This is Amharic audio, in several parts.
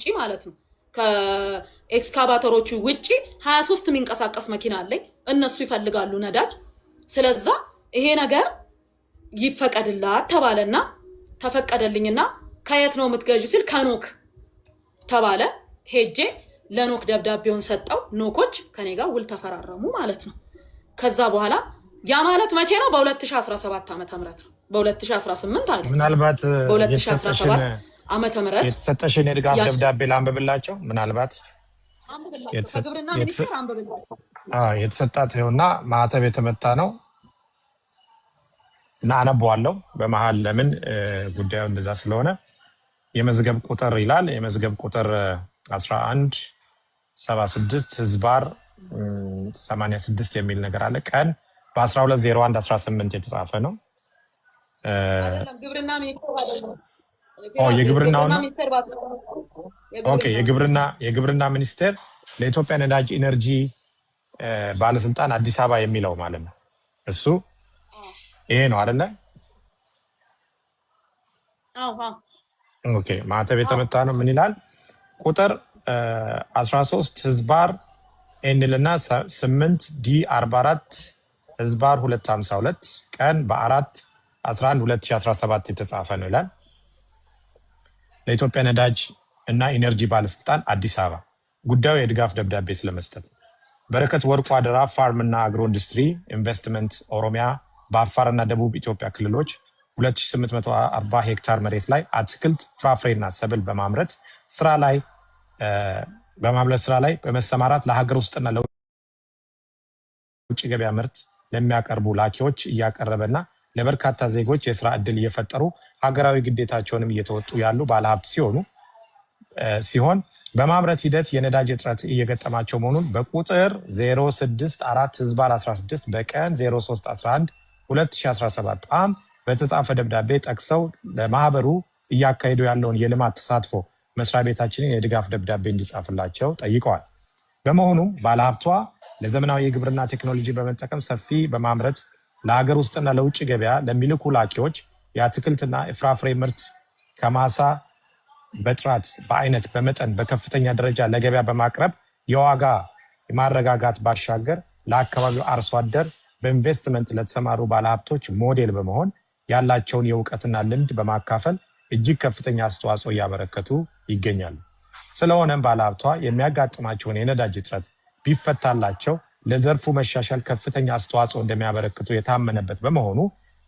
ውጪ ማለት ነው ከኤክስካቫተሮቹ ውጪ 23 የሚንቀሳቀስ መኪና አለኝ እነሱ ይፈልጋሉ ነዳጅ ስለዛ ይሄ ነገር ይፈቀድላት ተባለና ተፈቀደልኝና ከየት ነው የምትገዢው ሲል ከኖክ ተባለ ሄጄ ለኖክ ደብዳቤውን ሰጠው ኖኮች ከኔ ጋር ውል ተፈራረሙ ማለት ነው ከዛ በኋላ ያ ማለት መቼ ነው በ2017 ዓመተ ምህረት ነው በ2018 አይደል ምናልባት በ2017 ዓመተ ምህረት የተሰጠሽን የድጋፍ ደብዳቤ ላንብብላቸው ምናልባት ከግብርና ሚኒስቴር አንብብላቸው የተሰጣት ይኸውና ማህተብ የተመታ ነው እና አነበዋለሁ በመሃል ለምን ጉዳዩ እንደዛ ስለሆነ የመዝገብ ቁጥር ይላል የመዝገብ ቁጥር 1176 ህዝባር 86 የሚል ነገር አለ ቀን በ12/01/18 የተጻፈ ነው አይደለም ግብርና ሚኒስቴር አይደለም የግብርናው ነው ኦኬ የግብርና ሚኒስቴር ለኢትዮጵያ ነዳጅ ኢነርጂ ባለስልጣን አዲስ አበባ የሚለው ማለት ነው እሱ ይሄ ነው አይደለ ኦኬ ማህተብ የተመታ ነው ምን ይላል ቁጥር 13 ህዝባር ኤንልና 8 ዲ 44 ህዝባር 252 ቀን በ4/11/2017 የተጻፈ ነው ይላል ለኢትዮጵያ ነዳጅ እና ኢነርጂ ባለስልጣን አዲስ አበባ ጉዳዩ የድጋፍ ደብዳቤ ስለመስጠት በረከት ወርቁ አደራ ፋርም እና አግሮ ኢንዱስትሪ ኢንቨስትመንት ኦሮሚያ በአፋርና ደቡብ ኢትዮጵያ ክልሎች 2840 ሄክታር መሬት ላይ አትክልት ፍራፍሬና ሰብል በማምረት ስራ ላይ በመሰማራት ለሀገር ውስጥና ለውጭ ገበያ ምርት ለሚያቀርቡ ላኪዎች እያቀረበና ለበርካታ ዜጎች የስራ ዕድል እየፈጠሩ ሀገራዊ ግዴታቸውንም እየተወጡ ያሉ ባለሀብት ሲሆን በማምረት ሂደት የነዳጅ እጥረት እየገጠማቸው መሆኑን በቁጥር 064/16 በቀን 03/11/2017 ዓ.ም በተጻፈ ደብዳቤ ጠቅሰው ለማህበሩ እያካሄዱ ያለውን የልማት ተሳትፎ መስሪያ ቤታችንን የድጋፍ ደብዳቤ እንዲጻፍላቸው ጠይቀዋል። በመሆኑም ባለሀብቷ ለዘመናዊ የግብርና ቴክኖሎጂ በመጠቀም ሰፊ በማምረት ለሀገር ውስጥና ለውጭ ገበያ ለሚልኩ ላኪዎች የአትክልትና የፍራፍሬ ምርት ከማሳ በጥራት በአይነት በመጠን በከፍተኛ ደረጃ ለገበያ በማቅረብ የዋጋ ማረጋጋት ባሻገር ለአካባቢው አርሶ አደር በኢንቨስትመንት ለተሰማሩ ባለሀብቶች ሞዴል በመሆን ያላቸውን የእውቀትና ልምድ በማካፈል እጅግ ከፍተኛ አስተዋጽኦ እያበረከቱ ይገኛሉ። ስለሆነም ባለሀብቷ የሚያጋጥማቸውን የነዳጅ እጥረት ቢፈታላቸው ለዘርፉ መሻሻል ከፍተኛ አስተዋጽኦ እንደሚያበረክቱ የታመነበት በመሆኑ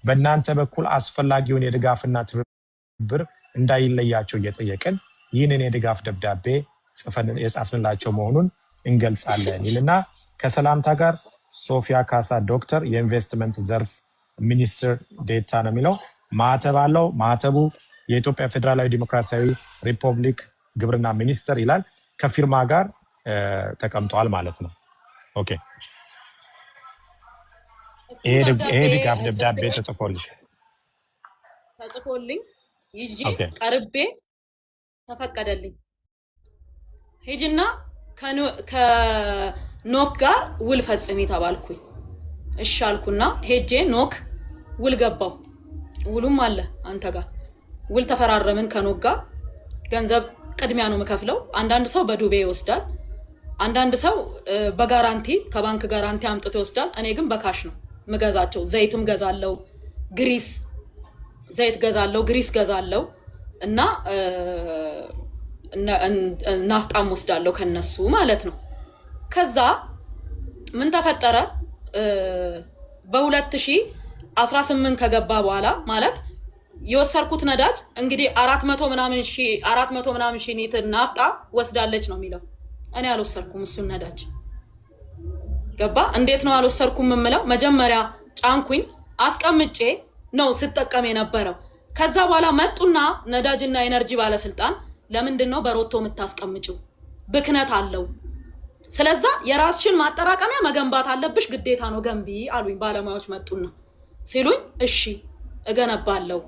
በእናንተ በኩል አስፈላጊውን የድጋፍና ትብብር እንዳይለያቸው እየጠየቅን ይህንን የድጋፍ ደብዳቤ የጻፍንላቸው መሆኑን እንገልጻለን ይልና ከሰላምታ ጋር ሶፊያ ካሳ ዶክተር የኢንቨስትመንት ዘርፍ ሚኒስትር ዴታ ነው የሚለው ማህተብ አለው። ማህተቡ የኢትዮጵያ ፌዴራላዊ ዲሞክራሲያዊ ሪፐብሊክ ግብርና ሚኒስቴር ይላል ከፊርማ ጋር ተቀምጧል ማለት ነው። ኦኬ ይሄ ድጋፍ ደብዳቤ ተጽፎልኝ ይጂ ቀርቤ ተፈቀደልኝ ሄጅና ከኖክ ጋር ውል ፈጽሚ ተባልኩኝ። እሺ አልኩና ሄጄ ኖክ ውል ገባው። ውሉም አለ አንተ ጋር ውል ተፈራረምን ከኖክ ጋር ገንዘብ ቅድሚያ ነው የምከፍለው። አንዳንድ ሰው በዱቤ ይወስዳል፣ አንዳንድ ሰው በጋራንቲ ከባንክ ጋራንቲ አምጥቶ ይወስዳል። እኔ ግን በካሽ ነው ምገዛቸው። ዘይትም ገዛለው፣ ዘይት ገዛለው፣ ግሪስ ገዛለው እና ናፍጣም ወስዳለው ከነሱ ማለት ነው። ከዛ ምን ተፈጠረ በ2018 ከገባ በኋላ ማለት የወሰርኩት ነዳጅ እንግዲህ 400 ምናምን ሺህ ሊትር ናፍጣ ወስዳለች ነው የሚለው። እኔ አልወሰርኩም እሱን ነዳጅ ገባ። እንዴት ነው አልወሰርኩም የምለው? መጀመሪያ ጫንኩኝ አስቀምጬ ነው ስጠቀም የነበረው። ከዛ በኋላ መጡና ነዳጅና ኤነርጂ ባለስልጣን ለምንድን ነው በሮቶ የምታስቀምጪው? ብክነት አለው። ስለዛ የራስሽን ማጠራቀሚያ መገንባት አለብሽ፣ ግዴታ ነው ገንቢ አሉኝ። ባለሙያዎች መጡና ሲሉኝ እሺ እገነባለሁ።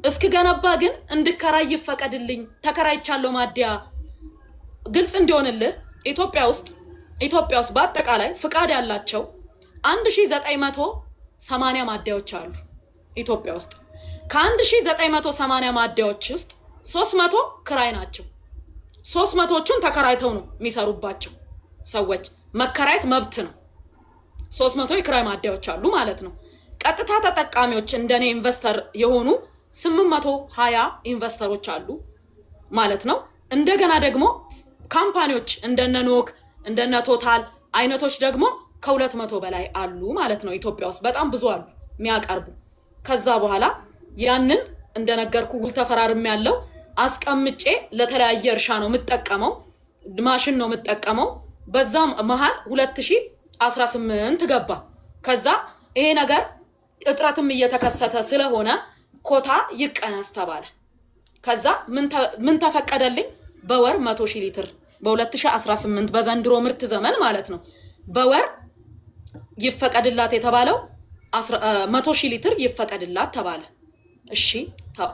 እስክገነባ ግን እንድከራይ ይፈቀድልኝ። ተከራይቻለሁ ማዲያ። ግልጽ እንዲሆንልህ ኢትዮጵያ ውስጥ በአጠቃላይ ፍቃድ ያላቸው 1980 ማዲያዎች አሉ ኢትዮጵያ ውስጥ። ከ1980 ማዲያዎች ውስጥ 300 ክራይ ናቸው። 300ዎቹን ተከራይተው ነው የሚሰሩባቸው ሰዎች። መከራየት መብት ነው። 300 የክራይ ማደያዎች አሉ ማለት ነው። ቀጥታ ተጠቃሚዎች እንደኔ ኢንቨስተር የሆኑ 820 ኢንቨስተሮች አሉ ማለት ነው። እንደገና ደግሞ ካምፓኒዎች እንደነ ኖክ እንደነ ቶታል አይነቶች ደግሞ ከ200 በላይ አሉ ማለት ነው። ኢትዮጵያ ውስጥ በጣም ብዙ አሉ የሚያቀርቡ። ከዛ በኋላ ያንን እንደነገርኩ ውል ተፈራርም ያለው አስቀምጬ ለተለያየ እርሻ ነው የምጠቀመው፣ ማሽን ነው የምጠቀመው። በዛም መሃል 2018 ገባ። ከዛ ይሄ ነገር እጥረትም እየተከሰተ ስለሆነ ኮታ ይቀነስ ተባለ። ከዛ ምን ተፈቀደልኝ? በወር 100,000 ሊትር በ2018 በዘንድሮ ምርት ዘመን ማለት ነው በወር ይፈቀድላት የተባለው 100,000 ሊትር ይፈቀድላት ተባለ። እሺ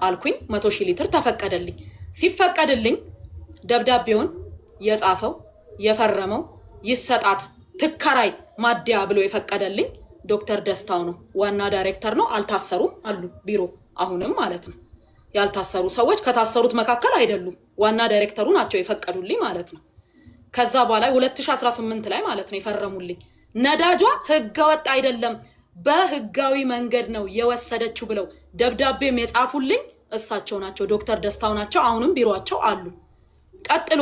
አልኩኝ። 100,000 ሊትር ተፈቀደልኝ። ሲፈቀድልኝ ደብዳቤውን የጻፈው የፈረመው ይሰጣት ትከራይ ማደያ ብሎ የፈቀደልኝ ዶክተር ደስታው ነው። ዋና ዳይሬክተር ነው። አልታሰሩም አሉ ቢሮ አሁንም ማለት ነው። ያልታሰሩ ሰዎች ከታሰሩት መካከል አይደሉም። ዋና ዳይሬክተሩ ናቸው የፈቀዱልኝ ማለት ነው። ከዛ በኋላ 2018 ላይ ማለት ነው የፈረሙልኝ። ነዳጇ ህገወጥ አይደለም በህጋዊ መንገድ ነው የወሰደችው ብለው ደብዳቤም የጻፉልኝ እሳቸው ናቸው፣ ዶክተር ደስታው ናቸው። አሁንም ቢሮአቸው አሉ። ቀጥሎ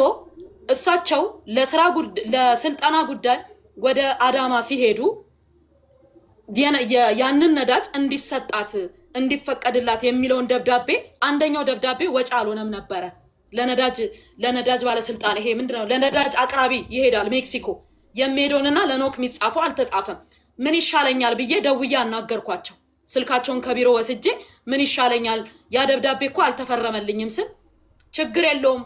እሳቸው ለስልጠና ጉዳይ ወደ አዳማ ሲሄዱ ያንን ነዳጅ እንዲሰጣት እንዲፈቀድላት የሚለውን ደብዳቤ አንደኛው ደብዳቤ ወጪ አልሆነም ነበረ። ለነዳጅ ባለስልጣን ይሄ ምንድነው ለነዳጅ አቅራቢ ይሄዳል ሜክሲኮ የሚሄደውንና ለኖክ የሚጻፈው አልተጻፈም። ምን ይሻለኛል ብዬ ደውዬ አናገርኳቸው። ስልካቸውን ከቢሮ ወስጄ ምን ይሻለኛል ያ ደብዳቤ እኮ አልተፈረመልኝም ስል ችግር የለውም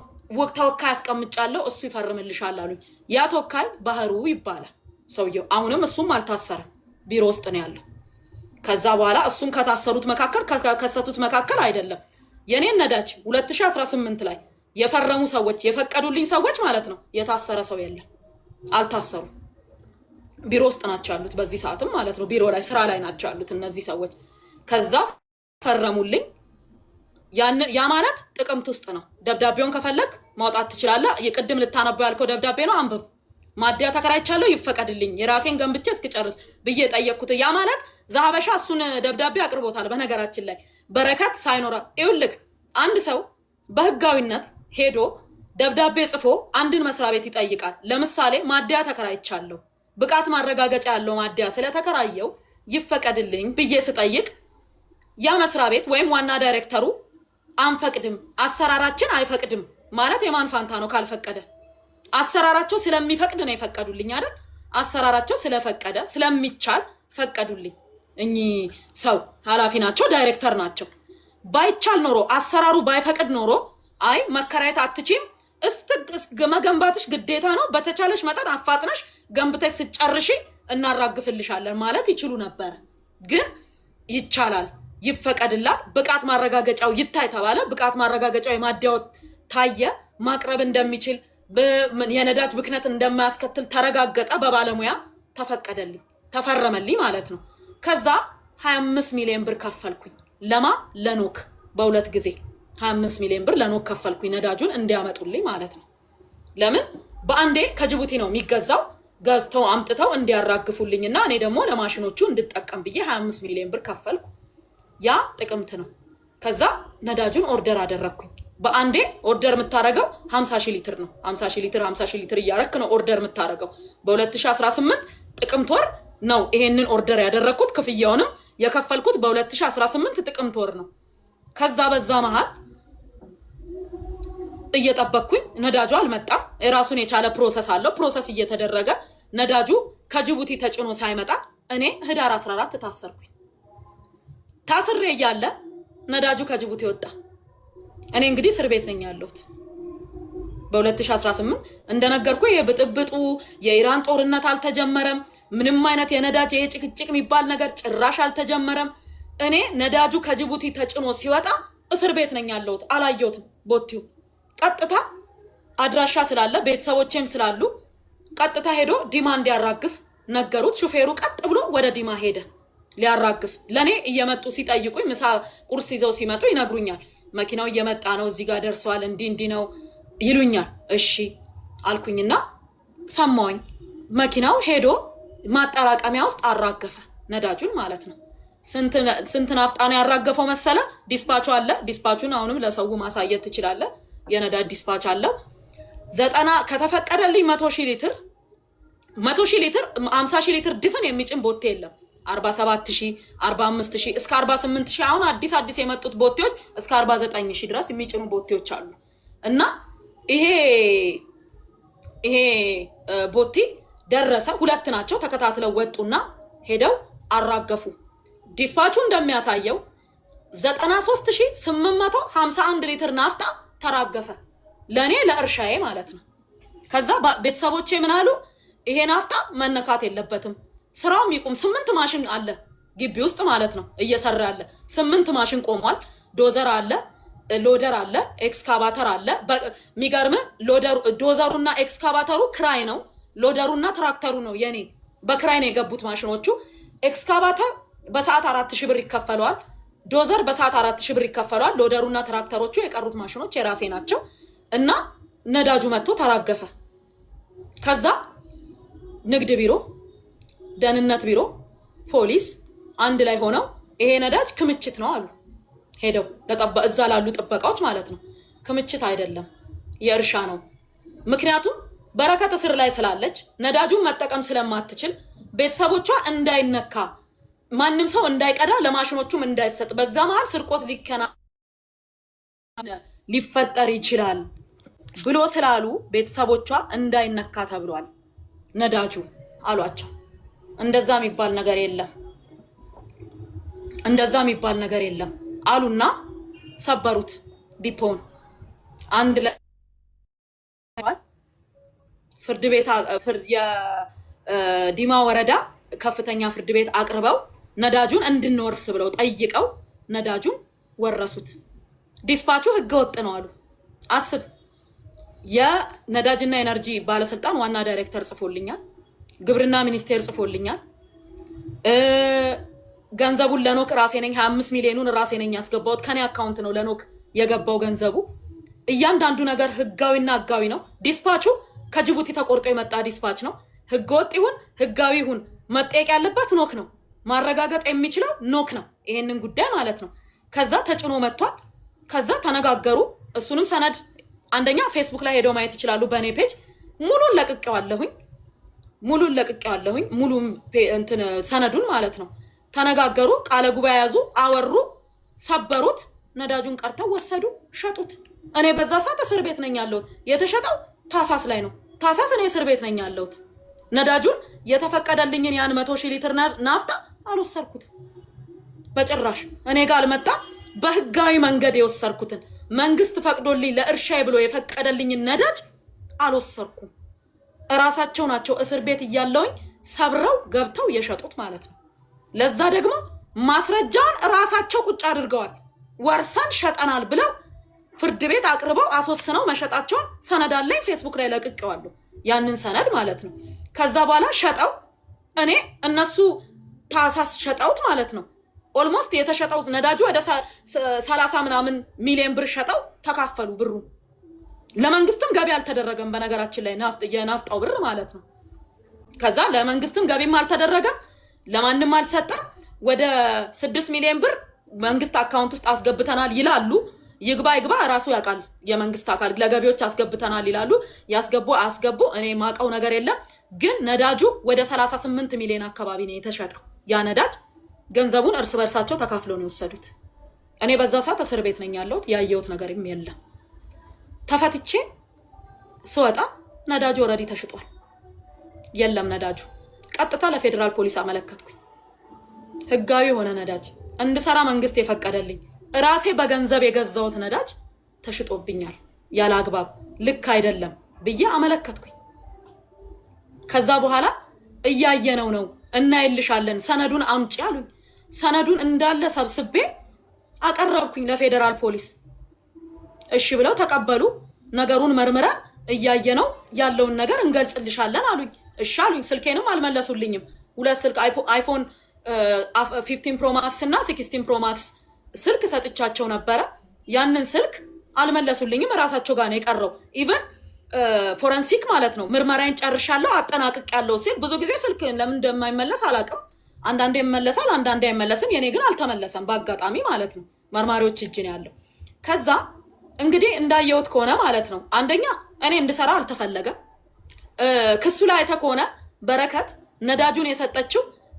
ተወካይ አስቀምጫለሁ እሱ ይፈርምልሻል አሉኝ። ያ ተወካይ ባህሩ ይባላል ሰውየው። አሁንም እሱም አልታሰረም ቢሮ ውስጥ ነው ያለው። ከዛ በኋላ እሱም ከታሰሩት መካከል ከከሰቱት መካከል አይደለም። የኔን ነዳጅ 2018 ላይ የፈረሙ ሰዎች የፈቀዱልኝ ሰዎች ማለት ነው የታሰረ ሰው የለም፣ አልታሰሩ። ቢሮ ውስጥ ናቸው ያሉት በዚህ ሰዓትም ማለት ነው። ቢሮ ላይ ስራ ላይ ናቸው ያሉት እነዚህ ሰዎች። ከዛ ፈረሙልኝ። ያ ማለት ጥቅምት ውስጥ ነው። ደብዳቤውን ከፈለግ ማውጣት ትችላለህ። የቅድም ልታነበው ያልከው ደብዳቤ ነው፣ አንብብ። ማደያ ተከራይቻለሁ ይፈቀድልኝ የራሴን ገንብቼ እስክጨርስ ብዬ ጠየቅኩት። ያ ማለት ዛሀበሻ እሱን ደብዳቤ አቅርቦታል። በነገራችን ላይ በረከት ሳይኖራ ይኸውልህ፣ አንድ ሰው በህጋዊነት ሄዶ ደብዳቤ ጽፎ አንድን መስሪያ ቤት ይጠይቃል። ለምሳሌ ማደያ ተከራይቻለሁ ብቃት ማረጋገጫ ያለው ማደያ ስለተከራየው ይፈቀድልኝ ብዬ ስጠይቅ ያ መስሪያ ቤት ወይም ዋና ዳይሬክተሩ አንፈቅድም፣ አሰራራችን አይፈቅድም ማለት የማን ፋንታ ነው? ካልፈቀደ አሰራራቸው ስለሚፈቅድ ነው የፈቀዱልኝ አይደል? አሰራራቸው ስለፈቀደ ስለሚቻል ፈቀዱልኝ። እኚህ ሰው ኃላፊ ናቸው፣ ዳይሬክተር ናቸው። ባይቻል ኖሮ አሰራሩ ባይፈቅድ ኖሮ አይ መከራየት አትችይም፣ መገንባትሽ ግዴታ ነው፣ በተቻለሽ መጠን አፋጥነሽ ገንብተሽ ስጨርሺ እናራግፍልሻለን ማለት ይችሉ ነበር። ግን ይቻላል፣ ይፈቀድላት፣ ብቃት ማረጋገጫው ይታይ ተባለ። ብቃት ማረጋገጫው የማደያው ታየ፣ ማቅረብ እንደሚችል የነዳጅ ብክነት እንደማያስከትል ተረጋገጠ፣ በባለሙያ ተፈቀደልኝ፣ ተፈረመልኝ ማለት ነው። ከዛ 25 ሚሊዮን ብር ከፈልኩኝ። ለማ ለኖክ በሁለት ጊዜ 25 ሚሊዮን ብር ለኖክ ከፈልኩኝ፣ ነዳጁን እንዲያመጡልኝ ማለት ነው። ለምን በአንዴ ከጅቡቲ ነው የሚገዛው፣ ገዝተው አምጥተው እንዲያራግፉልኝና እኔ ደግሞ ለማሽኖቹ እንድጠቀም ብዬ 25 ሚሊዮን ብር ከፈልኩ። ያ ጥቅምት ነው። ከዛ ነዳጁን ኦርደር አደረግኩኝ። በአንዴ ኦርደር የምታረገው 50,000 ሊትር ነው። 50,000 ሊትር እያረክ ነው ኦርደር የምታረገው። በ2018 ጥቅምት ወር ነው ይሄንን ኦርደር ያደረግኩት። ክፍያውንም የከፈልኩት በ2018 ጥቅምት ወር ነው። ከዛ በዛ መሃል እየጠበቅኩኝ ነዳጁ አልመጣም። የራሱን የቻለ ፕሮሰስ አለው። ፕሮሰስ እየተደረገ ነዳጁ ከጅቡቲ ተጭኖ ሳይመጣ እኔ ህዳር 14 ታሰርኩኝ። ታስሬ እያለ ነዳጁ ከጅቡቲ ወጣ። እኔ እንግዲህ እስር ቤት ነኝ ያለሁት። በ2018 እንደነገርኩ የብጥብጡ የኢራን ጦርነት አልተጀመረም። ምንም አይነት የነዳጅ የጭቅጭቅ የሚባል ነገር ጭራሽ አልተጀመረም። እኔ ነዳጁ ከጅቡቲ ተጭኖ ሲወጣ እስር ቤት ነኝ ያለሁት። አላየሁትም። ቦቲው ቀጥታ አድራሻ ስላለ ቤተሰቦቼም ስላሉ ቀጥታ ሄዶ ዲማ እንዲያራግፍ ነገሩት። ሹፌሩ ቀጥ ብሎ ወደ ዲማ ሄደ ሊያራግፍ። ለኔ እየመጡ ሲጠይቁኝ ምሳ ቁርስ ይዘው ሲመጡ ይነግሩኛል። መኪናው እየመጣ ነው፣ እዚህ ጋር ደርሷል፣ እንዲህ ነው ይሉኛል። እሺ አልኩኝና ሰማውኝ። መኪናው ሄዶ ማጠራቀሚያ ውስጥ አራገፈ ነዳጁን ማለት ነው። ስንት ናፍጣ ነው ያራገፈው መሰለ? ዲስፓቹ አለ። ዲስፓቹን አሁንም ለሰው ማሳየት ትችላለህ። የነዳጅ ዲስፓች አለው። 90 ከተፈቀደልኝ 100,000 ሊትር 50,000 ሊትር ድፍን የሚጭን ቦቴ የለም። 47,000 45,000 እስከ 48,000 አሁን አዲስ የመጡት ቦቴዎች እስከ 49,000 ድረስ የሚጭኑ ቦቴዎች አሉ። እና ይሄ ቦቴ ደረሰ። ሁለት ናቸው ተከታትለው ወጡና ሄደው አራገፉ። ዲስፓቹ እንደሚያሳየው 93,851 ሊትር ናፍጣ ተራገፈ። ለኔ ለእርሻዬ ማለት ነው። ከዛ ቤተሰቦቼ ምን አሉ? ይሄ ናፍጣ መነካት የለበትም፣ ስራው ይቁም። 8 ማሽን አለ ግቢ ውስጥ ማለት ነው እየሰራ ያለ 8 ማሽን ቆሟል። ዶዘር አለ፣ ሎደር አለ፣ ኤክስካቫተር አለ። የሚገርም ዶዘሩና ኤክስካቫተሩ ክራይ ነው። ሎደሩና ትራክተሩ ነው የኔ በክራይ ነው የገቡት ማሽኖቹ። ኤክስካቫተር በሰዓት 4,000 ብር ይከፈለዋል። ዶዘር በሰዓት 4,000 ብር ይከፈለዋል። ሎደሩና ትራክተሮቹ የቀሩት ማሽኖች የራሴ ናቸው። እና ነዳጁ መጥቶ ተራገፈ። ከዛ ንግድ ቢሮ፣ ደህንነት ቢሮ፣ ፖሊስ አንድ ላይ ሆነው ይሄ ነዳጅ ክምችት ነው አሉ። ሄደው እዛ ላሉ ጥበቃዎች ማለት ነው። ክምችት አይደለም የእርሻ ነው። ምክንያቱም በረከት እስር ላይ ስላለች ነዳጁን መጠቀም ስለማትችል ቤተሰቦቿ እንዳይነካ፣ ማንም ሰው እንዳይቀዳ፣ ለማሽኖቹም እንዳይሰጥ፣ በዛ መሃል ስርቆት ሊፈጠር ይችላል ብሎ ስላሉ ቤተሰቦቿ እንዳይነካ ተብሏል ነዳጁ አሏቸው። እንደዛ የሚባል ነገር የለም አሉና ሰበሩት ዲፖን። አንድ ላይ ፍርድ ቤት የዲማ ወረዳ ከፍተኛ ፍርድ ቤት አቅርበው ነዳጁን እንድንወርስ ብለው ጠይቀው ነዳጁን ወረሱት። ዲስፓቹ ህገወጥ ነው አሉ። አስብ። የነዳጅና ኤነርጂ ባለስልጣን ዋና ዳይሬክተር ጽፎልኛል፣ ግብርና ሚኒስቴር ጽፎልኛል። ገንዘቡን ለኖክ ራሴ ነኝ 25 ሚሊዮኑን ራሴ ነኝ ያስገባሁት። ከኔ አካውንት ነው ለኖክ የገባው ገንዘቡ። እያንዳንዱ ነገር ህጋዊና ህጋዊ ነው። ዲስፓቹ ከጅቡቲ ተቆርጦ የመጣ ዲስፓች ነው። ህገወጥ ይሁን ህጋዊ ይሁን መጠየቅ ያለበት ኖክ ነው። ማረጋገጥ የሚችለው ኖክ ነው ይሄንን ጉዳይ ማለት ነው። ከዛ ተጭኖ መጥቷል። ከዛ ተነጋገሩ። እሱንም ሰነድ አንደኛ ፌስቡክ ላይ ሄደው ማየት ይችላሉ። በእኔ ፔጅ ሙሉን ለቅቄዋለሁኝ። ሙሉ ሰነዱን ማለት ነው። ተነጋገሩ፣ ቃለ ጉባኤ ያዙ፣ አወሩ፣ ሰበሩት። ነዳጁን ቀርተው ወሰዱ፣ ሸጡት። እኔ በዛ ሰዓት እስር ቤት ነኝ ያለሁት። የተሸጠው ታሳስ ላይ ነው። ታሳስ እኔ እስር ቤት ነኝ ያለሁት። ነዳጁን የተፈቀደልኝን ያን 100,000 ሊትር ናፍጣ አልወሰርኩት በጭራሽ። እኔ ጋር አልመጣ። በህጋዊ መንገድ የወሰርኩትን መንግስት ፈቅዶልኝ ለእርሻዬ ብሎ የፈቀደልኝን ነዳጅ አልወሰርኩም። እራሳቸው ናቸው እስር ቤት እያለውኝ ሰብረው ገብተው የሸጡት ማለት ነው። ለዛ ደግሞ ማስረጃውን እራሳቸው ቁጭ አድርገዋል። ወርሰን ሸጠናል ብለው ፍርድ ቤት አቅርበው አስወስነው መሸጣቸውን ሰነድ አለኝ። ፌስቡክ ላይ ለቅቄዋለሁ ያንን ሰነድ ማለት ነው። ከዛ በኋላ ሸጠው እነሱ ታሳስ ሸጠውት ማለት ነው። ኦልሞስት የተሸጠው ነዳጁ ወደ 30 ምናምን ሚሊዮን ብር ሸጠው ተካፈሉ ብሩ። ለመንግስትም ገቢ አልተደረገም በነገራችን ላይ የናፍጣው ብር ማለት ነው። ከዛ ለመንግስትም ገቢም አልተደረገም፣ ለማንም አልሰጠም። ወደ 6 ሚሊዮን ብር መንግስት አካውንት ውስጥ አስገብተናል ይላሉ። ይግባ ራሱ ያውቃል የመንግስት አካል። ለገቢዎች አስገብተናል ይላሉ። ያስገቡ አስገቡ እኔ ማቀው ነገር የለም። ግን ነዳጁ ወደ 38 ሚሊዮን አካባቢ ነው የተሸጠው። ያ ነዳጅ ገንዘቡን እርስ በርሳቸው ተካፍለው ነው የወሰዱት። እኔ በዛ ሰዓት እስር ቤት ነኝ ያለሁት። ያየሁት ነገርም የለም። ተፈትቼ ስወጣ ነዳጁ ኦልሬዲ ተሽጧል። የለም ነዳጁ። ቀጥታ ለፌደራል ፖሊስ አመለከትኩኝ። ህጋዊ የሆነ ነዳጅ እንድሰራ መንግስት የፈቀደልኝ ራሴ በገንዘብ የገዛሁት ነዳጅ ተሽጦብኛል ያለ አግባብ፣ ልክ አይደለም ብዬ አመለከትኩኝ። ከዛ በኋላ እያየነው ነው እናይልሻለን፣ ሰነዱን አምጪ አሉኝ። ሰነዱን እንዳለ ሰብስቤ አቀረብኩኝ ለፌደራል ፖሊስ። እሺ ብለው ተቀበሉ። ነገሩን መርምረን እያየነው ያለውን ነገር እንገልጽልሻለን አሉኝ። እሺ አሉኝ። ስልኬንም አልመለሱልኝም። 2 ስልክ አይፎን 15 ፕሮ ማክስ እና 16 ፕሮ ማክስ ስልክ ሰጥቻቸው ነበረ። ያንን ስልክ አልመለሱልኝም። ራሳቸው ጋር ነው የቀረው። ኢቨን ፎረንሲክ ማለት ነው ምርመራዬን ጨርሻለሁ አጠናቅቄያለሁ ሲል ብዙ ጊዜ ስልክ ለምን እንደማይመለስ አላውቅም። አንዳንዴ ይመለሳል፣ አንዳንዴ አይመለስም። የኔ ግን አልተመለሰም በአጋጣሚ ማለት ነው። መርማሪዎች እጅ ነው ያለው። ከዛ እንግዲህ እንዳየሁት ከሆነ ማለት ነው አንደኛ እኔ እንድሰራ አልተፈለገም። ክሱ ላይ አይተህ ከሆነ በረከት ነዳጁን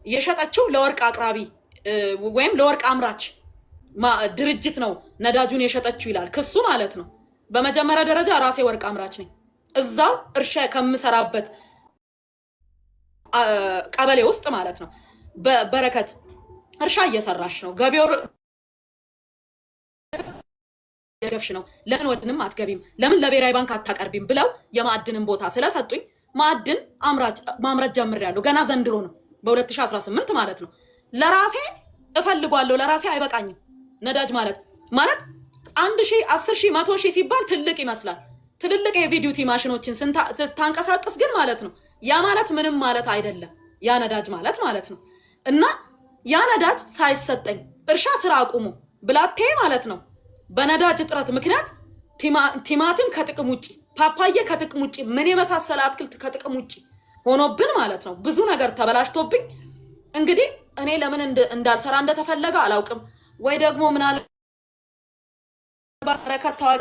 የሸጠችው ለወርቅ አቅራቢ ወይም ለወርቅ አምራች ድርጅት ነው ነዳጁን የሸጠችው ይላል ክሱ ማለት ነው። በመጀመሪያ ደረጃ ራሴ ወርቅ አምራች ነኝ። እዛው እርሻ ከምሰራበት ቀበሌ ውስጥ ማለት ነው። በረከት እርሻ እየሰራሽ ነው፣ ገቢው የገፍሽ ነው፣ ለምን ወድንም አትገቢም፣ ለምን ለብሔራዊ ባንክ አታቀርቢም ብለው የማዕድንን ቦታ ስለሰጡኝ ማዕድን ማምረት ጀምሬያለሁ። ገና ዘንድሮ ነው በ2018 ማለት ነው። ለራሴ እፈልጓለሁ፣ ለራሴ አይበቃኝም። ነዳጅ ማለት 1,000፣ 10,000፣ 100,000 ሲባል ትልቅ ይመስላል። ትልልቅ የሄቪ ዲዩቲ ማሽኖችን ታንቀሳቅስ ግን ማለት ነው ያ ማለት ምንም ማለት አይደለም። ያ ነዳጅ ማለት ነው። እና ያ ነዳጅ ሳይሰጠኝ እርሻ ስራ አቁሙ ብላቴ ማለት ነው በነዳጅ እጥረት ምክንያት ቲማቲም ከጥቅም ውጪ፣ ፓፓዬ ከጥቅም ውጪ፣ ምን የመሳሰለ አትክልት ከጥቅም ውጪ ሆኖብን ማለት ነው ብዙ ነገር ተበላሽቶብኝ እንግዲህ እኔ ለምን እንዳልሰራ እንደተፈለገ አላውቅም። ወይ ደግሞ ምናልባት በረከት ታዋቂ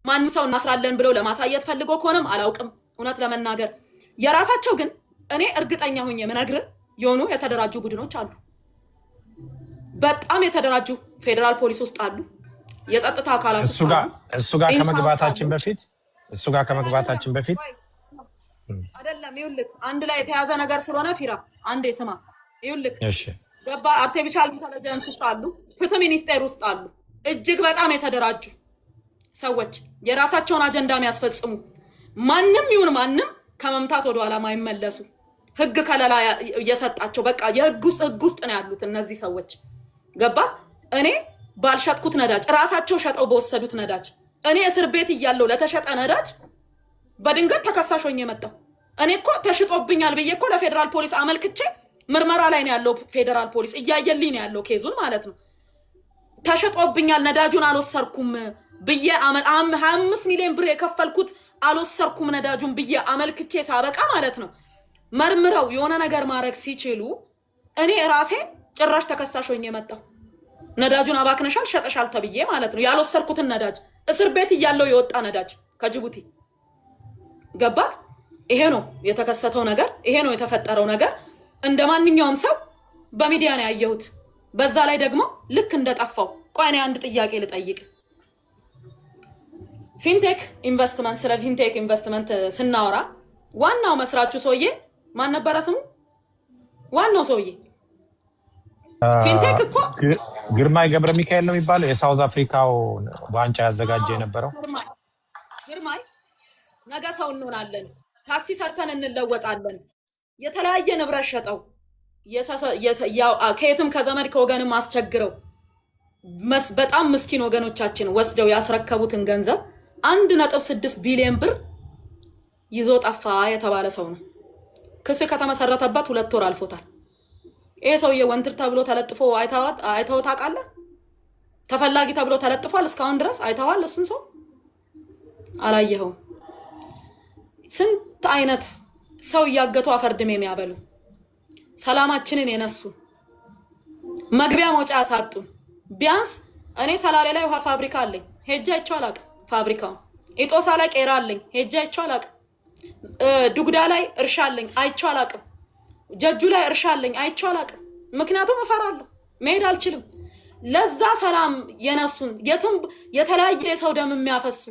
ማንም ሰው እናስራለን ብለው ለማሳየት ፈልጎ ከሆነም አላውቅም። እውነት ለመናገር የራሳቸው ግን እኔ እርግጠኛ ሆኜ የምነግርህ የሆኑ የተደራጁ ቡድኖች አሉ። በጣም ፌደራል ፖሊስ ውስጥ አሉ፣ የጸጥታ አካላት እሱ ጋር ከመግባታችን በፊት አይደለም። ይኸውልህ አንድ ላይ የተያዘ ነገር ስለሆነ ፊራ አንዴ ስማ። ይኸውልህ ገባ አርቲፊሻል ኢንተለጀንስ ውስጥ አሉ፣ ፍትህ ሚኒስቴር ውስጥ አሉ። እጅግ በጣም የተደራጁ ሰዎች የራሳቸውን አጀንዳ የሚያስፈጽሙ ማንም ይሁን ማንም ከመምታት ወደ ኋላ ማይመለሱ ህግ ከለላ እየሰጣቸው በቃ ህግ ውስጥ ነው ያሉት እነዚህ ሰዎች ገባ። እኔ ባልሸጥኩት ነዳጅ ራሳቸው ሸጠው በወሰዱት ነዳጅ እኔ እስር ቤት እያለሁ ለተሸጠ ነዳጅ በድንገት ተከሳሽ ሆኜ መጣሁ። እኔ እኮ ተሽጦብኛል ብዬ እኮ ለፌደራል ፖሊስ አመልክቼ ምርመራ ላይ ነው ያለው። ፌደራል ፖሊስ እያየልኝ ነው ያለው ኬዙን ማለት ነው። ተሽጦብኛል ነዳጁን አልወሰርኩም ብዬ 25 ሚሊዮን ብር የከፈልኩት አልወሰርኩም ነዳጁን ብዬ አመልክቼ ሳበቃ ማለት ነው መርምረው የሆነ ነገር ማድረግ ሲችሉ እኔ ራሴ ጭራሽ ተከሳሽ ሆኜ መጣሁ። ነዳጁን አባክነሻል፣ ሸጠሻል ተብዬ ማለት ነው። ያልወሰርኩትን ነዳጅ እስር ቤት እያለው የወጣ ነዳጅ ከጅቡቲ ገባክ። ይሄ ነው የተከሰተው ነገር፣ ይሄ ነው የተፈጠረው ነገር። እንደ ማንኛውም ሰው በሚዲያ ነው ያየሁት። በዛ ላይ ደግሞ ልክ እንደጠፋው ቆይ እኔ አንድ ጥያቄ ልጠይቅ። ፊንቴክ ኢንቨስትመንት፣ ስለ ፊንቴክ ኢንቨስትመንት ስናወራ ዋናው መስራቹ ሰውዬ ማን ነበረ ስሙ? ዋናው ሰውዬ ፊንቴክ እኮ ግርማይ ገብረ ሚካኤል ነው የሚባለው፣ የሳውዝ አፍሪካው ዋንጫ ያዘጋጀ የነበረው ግርማይ። ነገ ሰው እንሆናለን፣ ታክሲ ሰርተን እንለወጣለን። የተለያየ ንብረት ሸጠው ከየትም ከዘመድ ከወገንም አስቸግረው በጣም ምስኪን ወገኖቻችን ወስደው ያስረከቡትን ገንዘብ 1.6 ቢሊዮን ብር ይዞ ጠፋ የተባለ ሰው ነው። ክስ ከተመሰረተበት 2 ወር አልፎታል። ይሄ ሰውዬ ወንትር ተብሎ ተለጥፎ አይተኸው ታውቃለህ? ተፈላጊ ተብሎ ተለጥፏል። እስካሁን ድረስ አይተኸዋል? እሱን ሰው አላየኸውም? ስንት አይነት ሰው እያገቱ አፈርድም የሚያበሉ ሰላማችንን የነሱ መግቢያ መውጫ ያሳጡ። ቢያንስ እኔ ሰላሌ ላይ ውሃ ፋብሪካ አለኝ፣ ሄጄ አይቼው አላውቅም። ፋብሪካውን ኢጦሳ ላይ ቄራ አለኝ፣ ሄጄ አይቼው አላውቅም። ዱጉዳ ላይ እርሻ አለኝ፣ አይቼው አላውቅም። ጀጁ ላይ እርሻ አለኝ፣ አይቼው አላውቅም። ምክንያቱም እፈራለሁ፣ መሄድ አልችልም። ለዛ ሰላም የነሱን የተለያየ የሰው ደም የሚያፈሱ